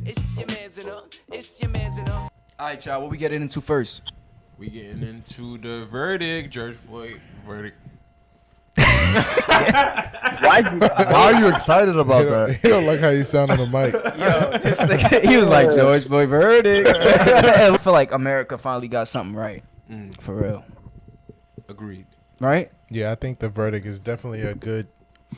It's your man's enough. It's your man's enough. All right, y'all. What we getting into first? We getting into the verdict, George Floyd verdict. Why are you excited about that? He don't like how you sound on the mic. Yo, this nigga, he was like George Floyd verdict. I feel like America finally got something right, for real. Agreed. Right? Yeah, I think the verdict is definitely a good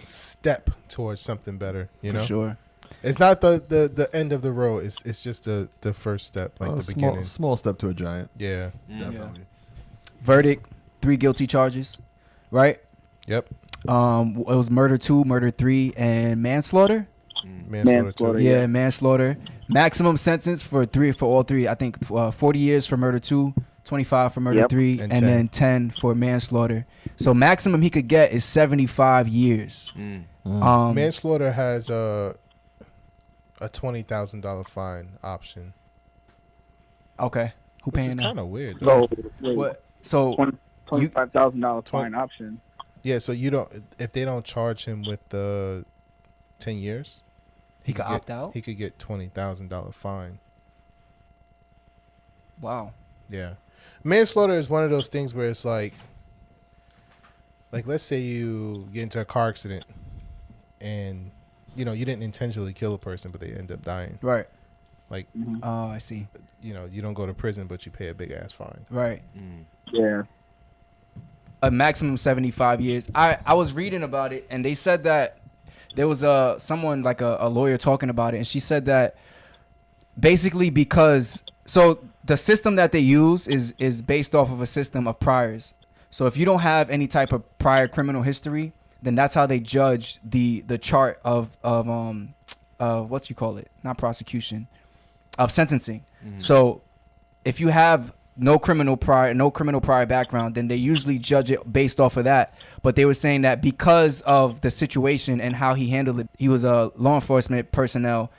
step towards something better. You know, For sure. it's not the end of the road. It's just the first step, like the beginning. Small step to a giant. Yeah. Definitely. Verdict: 3 guilty charges. Right? Yep. It was murder 2, murder 3, and manslaughter. Manslaughter too. Yeah, manslaughter. Maximum sentence for all three. I think 40 years for murder 2, 25 for murder 3, and then 10 for manslaughter. So maximum he could get is 75 years. Manslaughter has a $20,000 fine option. Okay, who Which paying is that? kind of weird. So, What? So $25,000 fine option. Yeah, so you don't if they don't charge him with the 10 years, he could opt out. He could get $20,000 fine. Wow. Yeah, manslaughter is one of those things where it's like let's say you get into a car accident and you didn't intentionally kill a person, but they end up dying. Right. Like, oh, I see. You don't go to prison, but you pay a big ass fine. Right. Yeah. A maximum 75 years. I was reading about it, and they said that there was someone like a lawyer talking about it, and she said that basically because the system that they use is based off of a system of priors. So if you don't have any type of prior criminal history, then that's how they judge the chart of what you call it, not prosecution, of sentencing. So if you have no criminal prior background, then they usually judge it based off of that. But they were saying that because of the situation and how he handled it, he was a law enforcement personnel,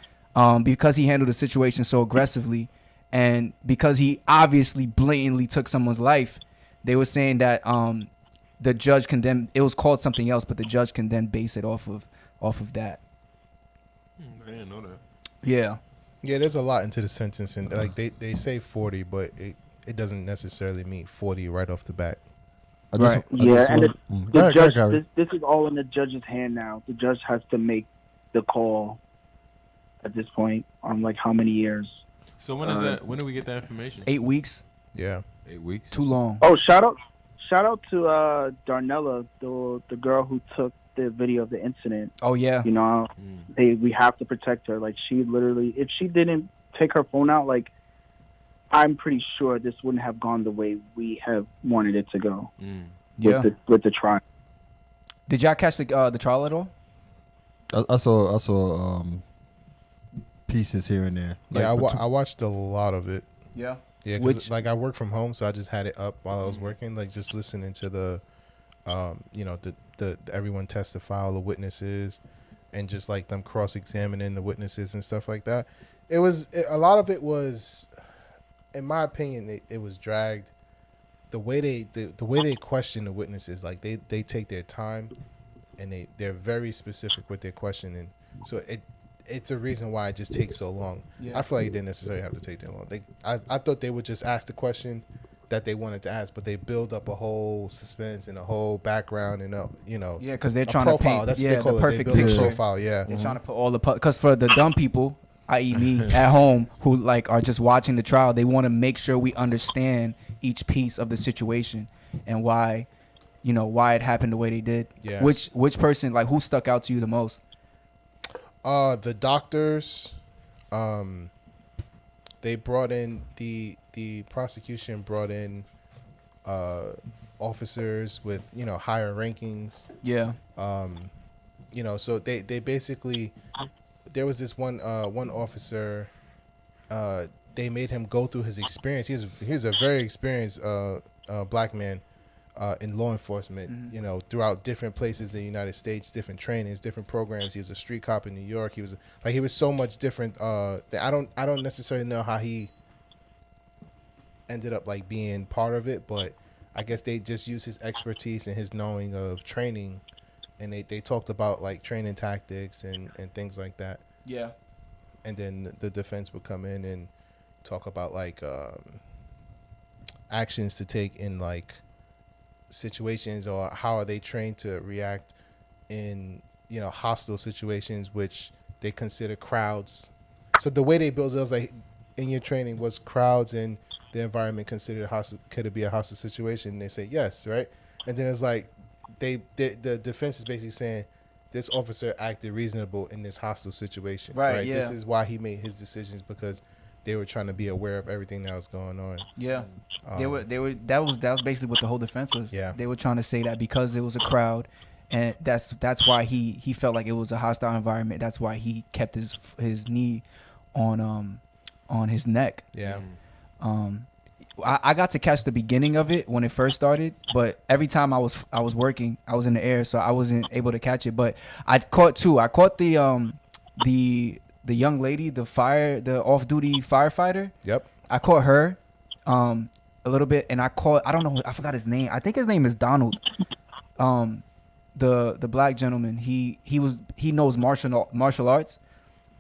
because he handled the situation so aggressively, and because he obviously blatantly took someone's life, they were saying that the judge can then, it was called something else, but the judge can then base it off of that. I didn't know that. Yeah. Yeah, there's a lot into the sentence, and like they say 40, but it doesn't necessarily mean 40 right off the bat. And the judge, this is all in the judge's hand now. The judge has to make the call at this point on like how many years. So when is that? When do we get that information? 8 weeks. Yeah. 8 weeks. Too long. Oh, shout out to Darnella, the girl who took the video of the incident. Oh yeah. We have to protect her. Like, she literally, if she didn't take her phone out, like, I'm pretty sure this wouldn't have gone the way we have wanted it to go. With the trial. Did y'all catch the trial at all? I saw pieces here and there. Like, yeah, I watched a lot of it. Yeah. Yeah, because like I work from home, so I just had it up while I was working, like just listening to the everyone testify, all the witnesses, and just like them cross-examining the witnesses and stuff like that. A lot of it was, in my opinion, it was dragged. The way they question the witnesses, like they take their time, and they're very specific with their questioning. So it's a reason why it just takes so long. Yeah. I feel like it didn't necessarily have to take that long. I thought they would just ask the question that they wanted to ask, but they build up a whole suspense and a whole background and yeah, because they're trying profile. to paint That's what they call the perfect it. They build picture. a profile. Yeah, they're trying to put all the because for the dumb people, i.e. me at home, who like are just watching the trial, they want to make sure we understand each piece of the situation and why it happened the way they did. Yeah. Which person, like, who stuck out to you the most? The doctors, they brought in the prosecution brought in officers with higher rankings. Yeah. So they basically, there was this one officer, they made him go through his experience. He was a very experienced black man in law enforcement, throughout different places in the United States, different trainings, different programs. He was a street cop in New York. He was so much different. That I don't necessarily know how he ended up like being part of it, but I guess they just used his expertise and his knowing of training, and they talked about like training tactics and things like that. Yeah. and then the defense would come in and talk about like actions to take in like situations, or how are they trained to react in hostile situations, which they consider crowds. So the way they built it was like, in your training, was crowds in the environment considered hostile? Could it be a hostile situation? And they say yes, right? And then it's like the defense is basically saying this officer acted reasonable in this hostile situation, right? Yeah. This is why he made his decisions, because they were trying to be aware of everything that was going on. Yeah. They were that was basically what the whole defense was. Yeah. They were trying to say that because it was a crowd, and that's why he felt like it was a hostile environment. That's why he kept his knee on his neck. Yeah. I got to catch the beginning of it when it first started, but every time I was working, I was in the air, so I wasn't able to catch it. But I caught two. I caught the young lady, the off-duty firefighter. Yep. I caught her a little bit, and I forgot his name. I think his name is Donald. The black gentleman. He knows martial arts,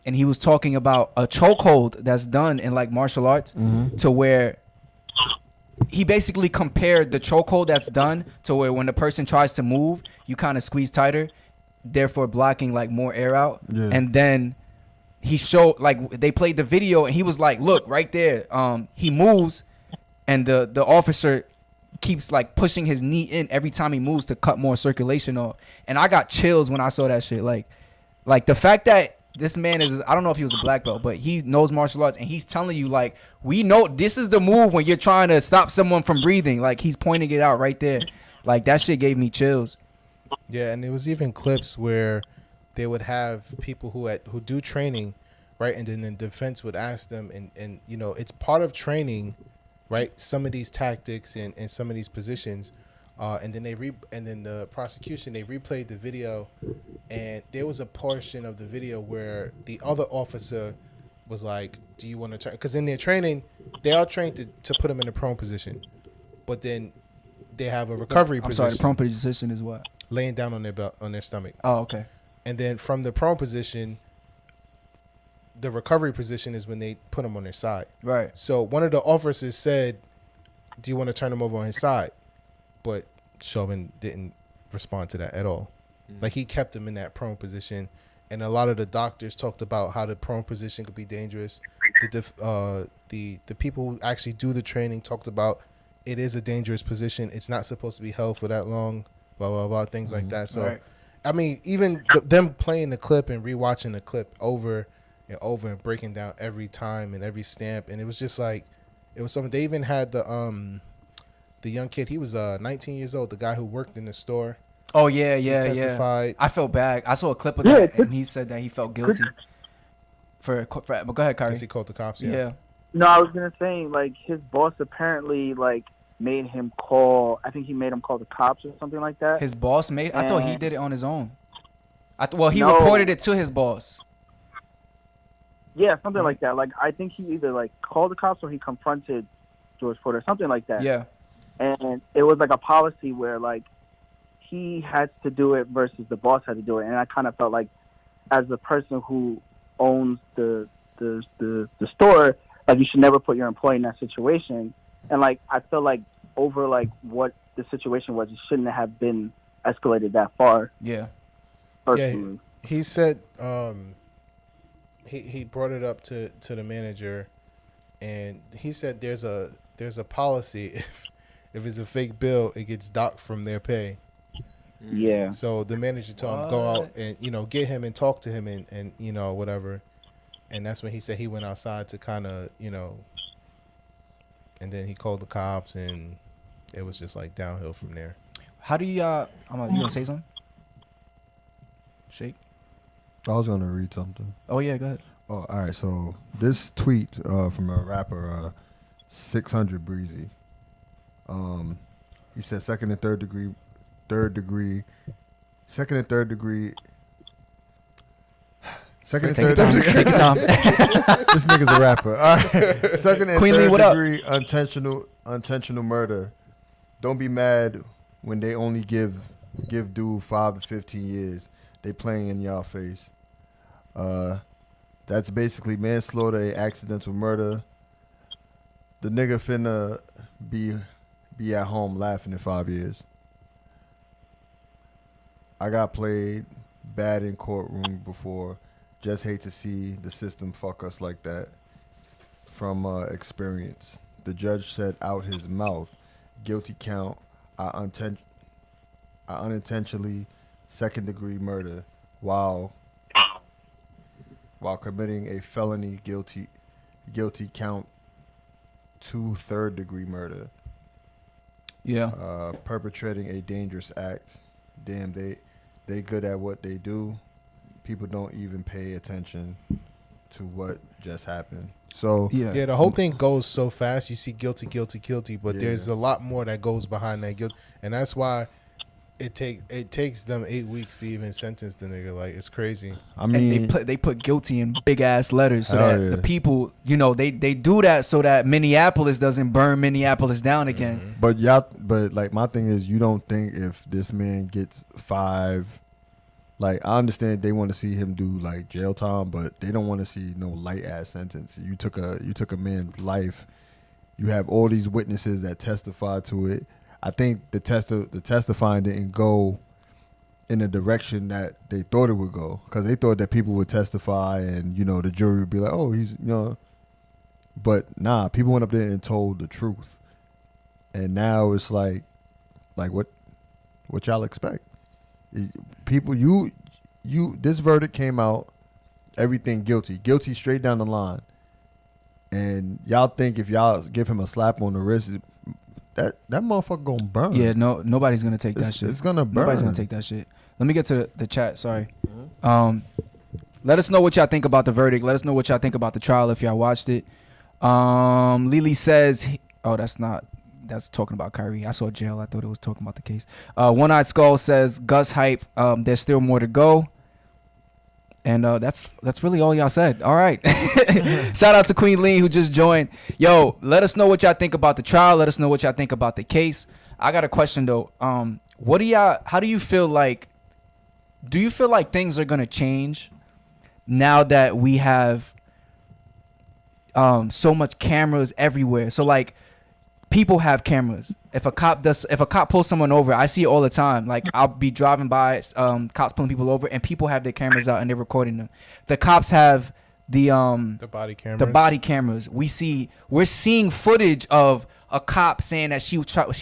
and he was talking about a chokehold that's done in like martial arts to where he basically compared the chokehold that's done to where when the person tries to move, you kind of squeeze tighter, therefore blocking like more air out. Yeah. And then he showed, like, they played the video, and he was like, look right there, he moves, and the officer keeps like pushing his knee in every time he moves to cut more circulation off. And I got chills when I saw that shit. Like the fact that this man is, I don't know if he was a black belt, but he knows martial arts, and he's telling you, like, we know this is the move when you're trying to stop someone from breathing. Like, he's pointing it out right there. Like, that shit gave me chills. Yeah, and there was even clips where they would have people who do training, right? And then the defense would ask them, and it's part of training, right? Some of these tactics and some of these positions. And then the prosecution, they replayed the video, and there was a portion of the video where the other officer was like, do you want to turn? Because in their training, they are trained to put them in a prone position, but then they have a recovery position. I'm sorry, the prone position is what? Laying down on their stomach. Oh, okay. And then from the prone position, the recovery position is when they put them on their side. Right. So one of the officers said, do you want to turn him over on his side? But Chauvin didn't respond to that at all. Like, he kept him in that prone position, and a lot of the doctors talked about how the prone position could be dangerous. The people who actually do the training talked about it is a dangerous position. It's not supposed to be held for that long. Blah blah blah, things like that. So, right. I mean, even them playing the clip and rewatching the clip over and over and breaking down every time and every stamp, and it was just like, it was something. They even had the young kid. He was 19 years old. The guy who worked in the store. Oh yeah. I felt bad. I saw a clip of that, and he said that he felt guilty for. But go ahead, Kyrie. Because he called the cops. Yeah. No, I was gonna say, like, his boss apparently like made him call. I think he made him call the cops or something like that. His boss made. I thought he did it on his own. He reported it to his boss. Yeah, something like that. Like, I think he either like called the cops or he confronted George Porter, something like that. Yeah. And it was like a policy where like he had to do it versus the boss had to do it. And I kind of felt like, as the person who owns the store, like, you should never put your employee in that situation. And like, I feel like over like what the situation was, it shouldn't have been escalated that far. Yeah. Personally. Yeah. He said he brought it up to the manager, and he said there's a policy if it's a fake bill, it gets docked from their pay. Yeah. So the manager told him go out and get him and talk to him and whatever. And that's when he said he went outside to kind of and then he called the cops, and it was just like downhill from there. How do you you gonna say something? Shake. I was gonna read something. Oh yeah, go ahead. Oh, all right. So this tweet from a rapper, 600 Breezy. He said second and third degree. Second and third degree. Take your time. This nigga's a rapper. All right. Second and Queen third Lee, degree intentional murder. Don't be mad when they only give dude 5 to 15 years. They playing in y'all face. That That's basically manslaughter, accidental murder. The nigga finna be at home laughing in 5 years. I got played bad in courtroom before. Just hate to see the system fuck us like that. From experience, the judge said out his mouth, guilty count. I unintentionally second-degree murder while committing a felony guilty count to third-degree murder. Yeah. Perpetrating a dangerous act. Damn, they good at what they do. People don't even pay attention to what just happened. So yeah, the whole thing goes so fast. You see guilty, but there's a lot more that goes behind that guilt, and that's why it takes them 8 weeks to even sentence the nigga. Like, it's crazy. I mean, and they put guilty in big ass letters so that the people, they do that so that Minneapolis doesn't burn Minneapolis down again. But like my thing is, you don't think if this man gets 5. Like, I understand they want to see him do like jail time, but they don't want to see no light ass sentence. You took a man's life. You have all these witnesses that testify to it. I think the testifying didn't go in the direction that they thought it would go, because they thought that people would testify and the jury would be like, oh, he's but nah, people went up there and told the truth, and now it's like what y'all expect? People, this verdict came out, everything guilty straight down the line, and y'all think if y'all give him a slap on the wrist, that motherfucker gonna burn. Yeah, nobody's gonna take that shit. It's gonna burn. Nobody's gonna take that shit. Let me get to the chat. Sorry. Let us know what y'all think about the verdict. Let us know what y'all think about the trial if y'all watched it. Lily says, that's talking about Kyrie. I saw jail. I thought it was talking about the case. One-Eyed Skull says, Gus hype. There's still more to go. And that's really all y'all said. All right. Shout out to Queen Lee who just joined. Yo, let us know what y'all think about the trial. Let us know what y'all think about the case. I got a question though. How do you feel like things are gonna change now that we have so much cameras everywhere? So like, people have cameras. If a cop pulls someone over, I see it all the time. Like, I'll be driving by, cops pulling people over, and people have their cameras out and they're recording them. The cops have the body cameras. The body cameras. We're seeing footage of a cop saying that she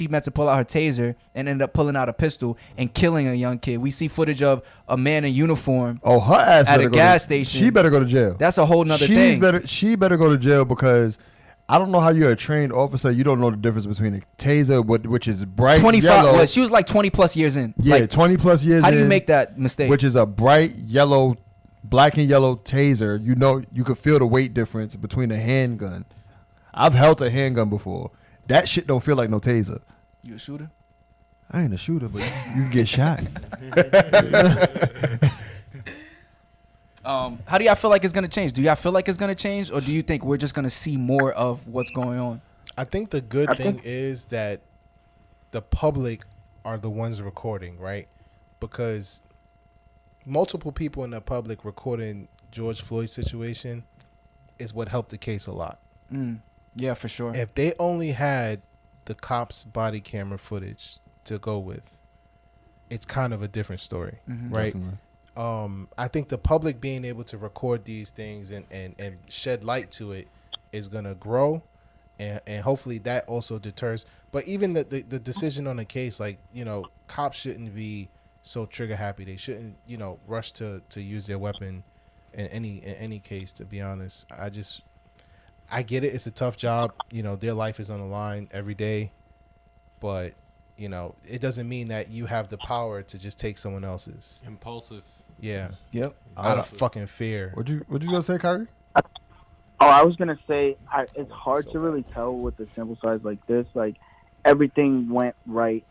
meant to pull out her taser and ended up pulling out a pistol and killing a young kid. We see footage of a man in uniform. Oh, her ass at a gas station. She better go to jail. That's a whole nother thing. She better go to jail, because I don't know how you're a trained officer. You don't know the difference between a taser, which is bright 25, yellow. Well, she was like 20 plus years in. Yeah, like, 20 plus years in. How do you make that mistake? Which is a bright yellow, black and yellow taser. You could feel the weight difference between a handgun. I've held a handgun before. That shit don't feel like no taser. You a shooter? I ain't a shooter, but you can get shot. How do y'all feel like it's going to change? Do y'all feel like it's going to change, or do you think we're just going to see more of what's going on? I think the good thing is that the public are the ones recording, right? Because multiple people in the public recording George Floyd's situation is what helped the case a lot. Yeah, for sure. If they only had the cops' body camera footage to go with, it's kind of a different story, right? Definitely. I think the public being able to record these things and shed light to it is going to grow, and hopefully that also deters. But even the decision on the case, like, cops shouldn't be so trigger happy. They shouldn't, rush to use their weapon in any case, to be honest. I get it. It's a tough job. Their life is on the line every day, but it doesn't mean that you have the power to just take someone else's. Impulsive. Yeah. Yep. Out of fucking fear. What you gonna say, Kyrie? I was gonna say it's hard to really tell with the sample size like this. Like, everything went right.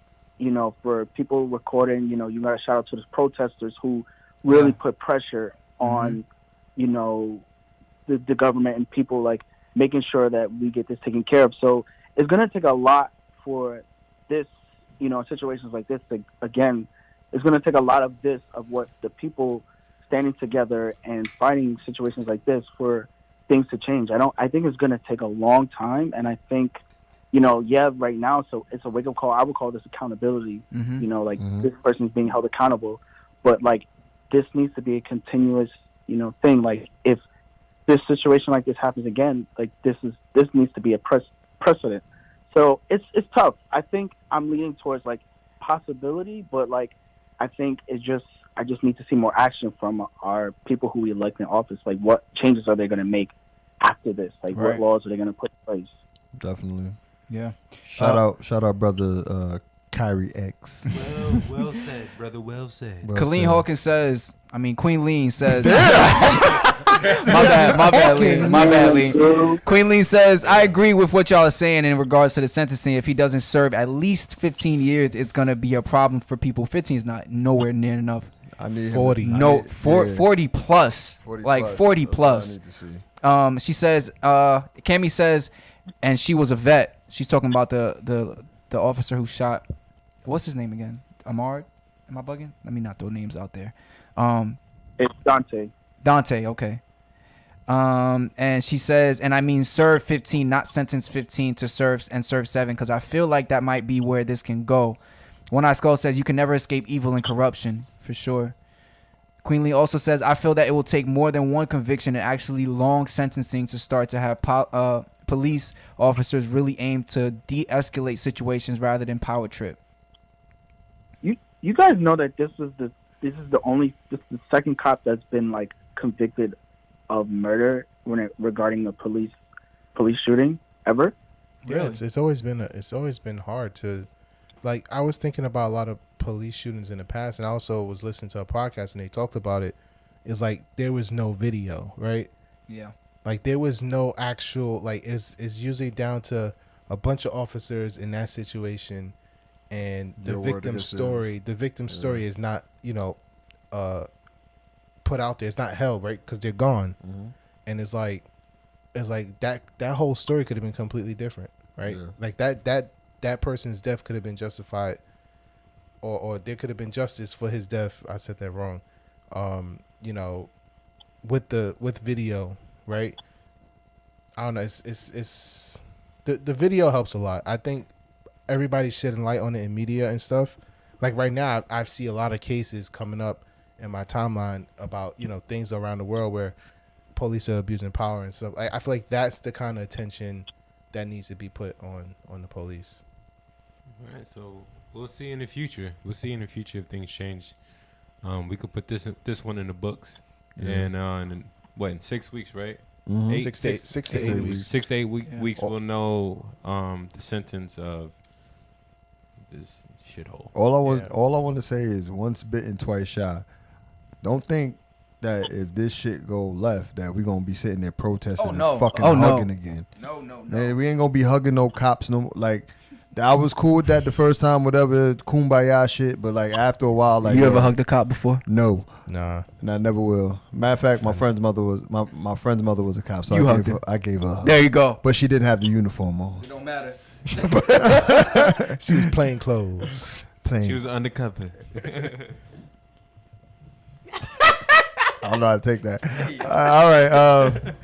For people recording, you got to shout out to the protesters who really put pressure on, the government and people, like, making sure that we get this taken care of. So it's gonna take a lot for this, situations like this to, again. It's going to take a lot of what the people standing together and fighting situations like this for things to change. I think it's going to take a long time, and I think, right now, so it's a wake-up call. I would call this accountability, this person's being held accountable, but, like, this needs to be a continuous, thing. Like, if this situation like this happens again, like, this needs to be a precedent. So it's tough. I think I'm leaning towards, like, possibility, but, like, I think I just need to see more action from our people who we elect in office. Like, what changes are they going to make after this? Like, what laws are they going to put in place? Definitely. Yeah. Shout out, brother Kyrie X. Well said, brother. Well said. Colleen Hawkins says, Queen Lean says, my bad, Lean. Queen Lean says, I agree with what y'all are saying in regards to the sentencing. If he doesn't serve at least 15 years, it's going to be a problem for people. 15 is not nowhere near enough. I need 40. 40 plus. 40 plus. She says, Cammy says, and she was a vet. She's talking about the officer who shot, what's his name again? Ahmad? Am I bugging? Let me not throw names out there. It's Dante. Dante, okay. And she says, and serve 15, not sentence 15 to serve 7, because I feel like that might be where this can go. One Eye Skull says, you can never escape evil and corruption, for sure. Queen Lee also says, I feel that it will take more than one conviction and actually long sentencing to start to have police officers really aim to de-escalate situations rather than power trip. You guys know that this is the second cop that's been, like, convicted of murder regarding a police shooting ever. Yeah, it's always been hard to, like, I was thinking about a lot of police shootings in the past, and I also was listening to a podcast and they talked about it. It's like there was no video, right? Yeah. Like there was no actual, like, it's usually down to a bunch of officers in that situation, and the victim's story is not, put out there. It's not held, right? Because they're gone. Mm-hmm. And it's like that whole story could have been completely different, right? Yeah. Like that person's death could have been justified, or there could have been justice for his death. I said that wrong. With video, right? I don't know. It's the video helps a lot. I think everybody's shedding light on it in media and stuff. Like right now, I see a lot of cases coming up in my timeline about, things around the world where police are abusing power and stuff. I feel like that's the kind of attention that needs to be put on the police. All right, so we'll see in the future. We'll see in the future if things change. We could put this one in the books, and in 6 weeks, right? Mm-hmm. 6 to 8 weeks. 6 to 8 weeks, we'll know the sentence of this shithole. All I want to say is once bitten, twice shy. Don't think that if this shit go left that we gonna be sitting there protesting and fucking hugging again. No. Man, we ain't gonna be hugging no cops no. Like, I was cool with that the first time, whatever kumbaya shit. But like after a while, like, you ever hugged a cop before? No, nah, and I never will. Matter of fact, my friend's mother was a cop, so I gave her a hug. There you go. But she didn't have the uniform on. It don't matter. She was plain clothes. She was undercover. I don't know how to take that. All right.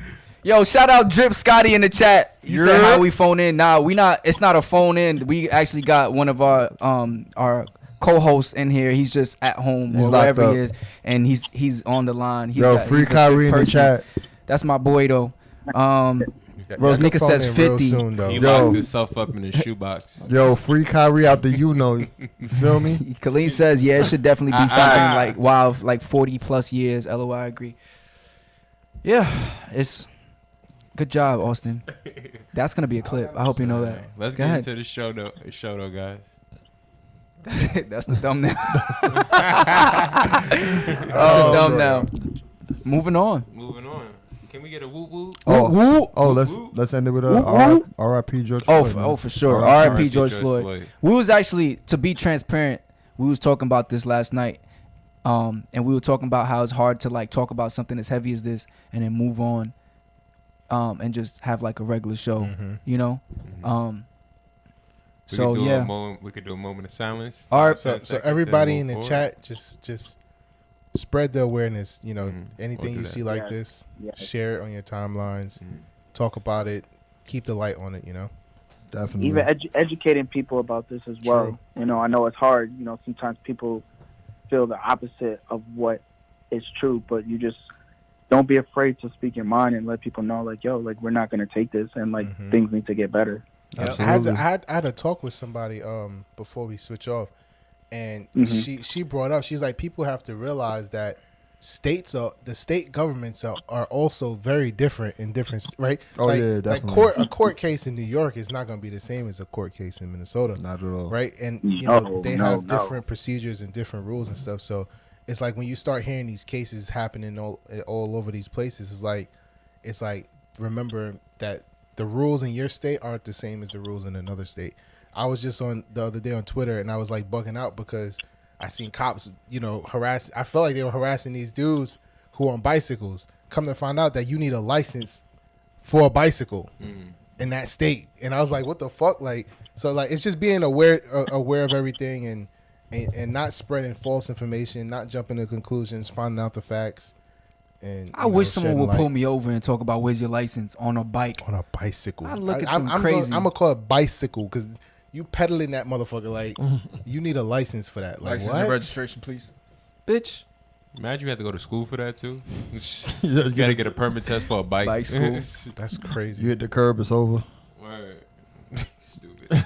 Yo, shout out Drip Scotty in the chat. He said, how we phone in? Nah, it's not a phone in. We actually got one of our co-hosts in here. He's just at home or wherever he is, and he's on the line. Free Kyrie in the chat. That's my boy though. Rosnika says 50. He locked himself up in his shoebox. Yo, free Kyrie out the you feel me? Khalid says, yeah, it should definitely be something like 40 plus years. LOI, I agree. Yeah, it's good job, Austin. That's gonna be a clip. I hope you know that. Let's get into the show though, guys. That's the thumbnail. That's the thumbnail. Moving on. Can we get a whoop whoop? Let's end it with a R.I.P. George Floyd. Oh, for sure. R.I.P. George Floyd. We was actually, to be transparent, we was talking about this last night, and we were talking about how it's hard to like talk about something as heavy as this and then move on, and just have like a regular show, you know. We could do a moment of silence. So everybody in the chat, just spread the awareness. You know, We'll anything do you that. see like Yes. this, Yes. share it on your timelines, talk about it, keep the light on it. You know, Definitely. Even educating people about this as well. True. You know, I know it's hard. You know, sometimes people feel the opposite of what is true, but you just don't be afraid to speak your mind and let people know, like, yo, like, we're not going to take this, and like things need to get better. Absolutely. I had a talk with somebody before we switch off, and she brought up, she's like, people have to realize that the state governments are also very different in different, right? Oh, like, yeah, definitely. Like a court case in New York is not going to be the same as a court case in Minnesota. Not at all. Right? And they No, have no. different procedures and different rules and stuff. So it's like when you start hearing these cases happening all over these places, it's like remember that the rules in your state aren't the same as the rules in another state. I was just on the other day on Twitter, and I was like bugging out because I seen cops, harass. I felt like they were harassing these dudes who are on bicycles. Come to find out that you need a license for a bicycle in that state, and I was like, what the fuck? Like, so like it's just being aware of everything and not spreading false information, not jumping to conclusions, finding out the facts. And I wish someone shedding would light pull me over and talk about where's your license on a bike. on a bicycle. I look at I'm them crazy. I'm gonna call it bicycle because you pedaling that motherfucker like you need a license for that. Like License what? and registration, please. Bitch. Imagine you had to go to school for that too. Yeah, You gotta get a permit test for a bike. Bike school. That's crazy. You hit the curb, it's over. Word. Stupid.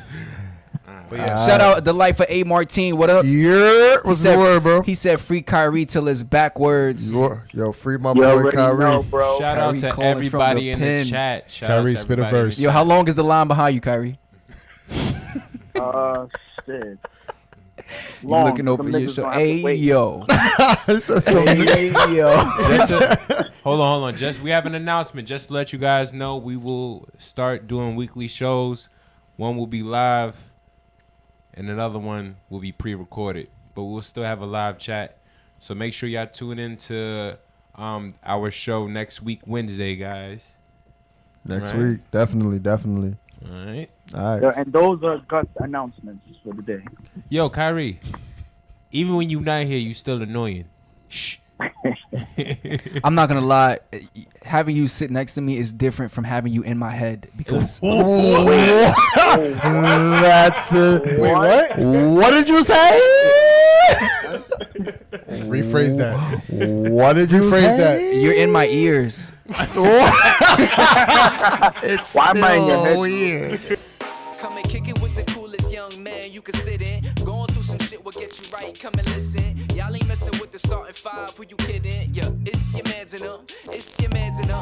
But yeah, Shout out the life of A. Martine. What up? Yeah, what's the word, bro? He said free Kyrie till it's backwards. Yo, free my You boy already Kyrie. know, bro. Shout out Kyrie to calling everybody from the in the pen. chat. Shout Kyrie, out to spit a everybody in verse. the Yo, chat. how long is the line behind you, Kyrie? Shit. You looking over your shoulder. Hey, yo. It's so Hey, yo. Hold on. Just we have an announcement. Just to let you guys know, we will start doing weekly shows. One will be live, and another one will be pre-recorded. But we'll still have a live chat. So make sure y'all tune in to our show next week, Wednesday, guys. Next Right. week, definitely. All right. All right. Yeah, and those are Guts announcements for the day. Yo, Kyrie, even when you not here, you still annoying. Shh. I'm not going to lie. Having you sit next to me is different from having you in my head because That's it. wait, what? What did you say? Rephrase that. What did you Rephrase say? you're in my ears. It's Why am I in your still head? weird. Come and kick it with the coolest young man you can sit in. Going through some shit will get you right. Come and listen. Y'all ain't messing with the starting five. Who you kidding? Yeah, it's your mans in them. It's your mans in them.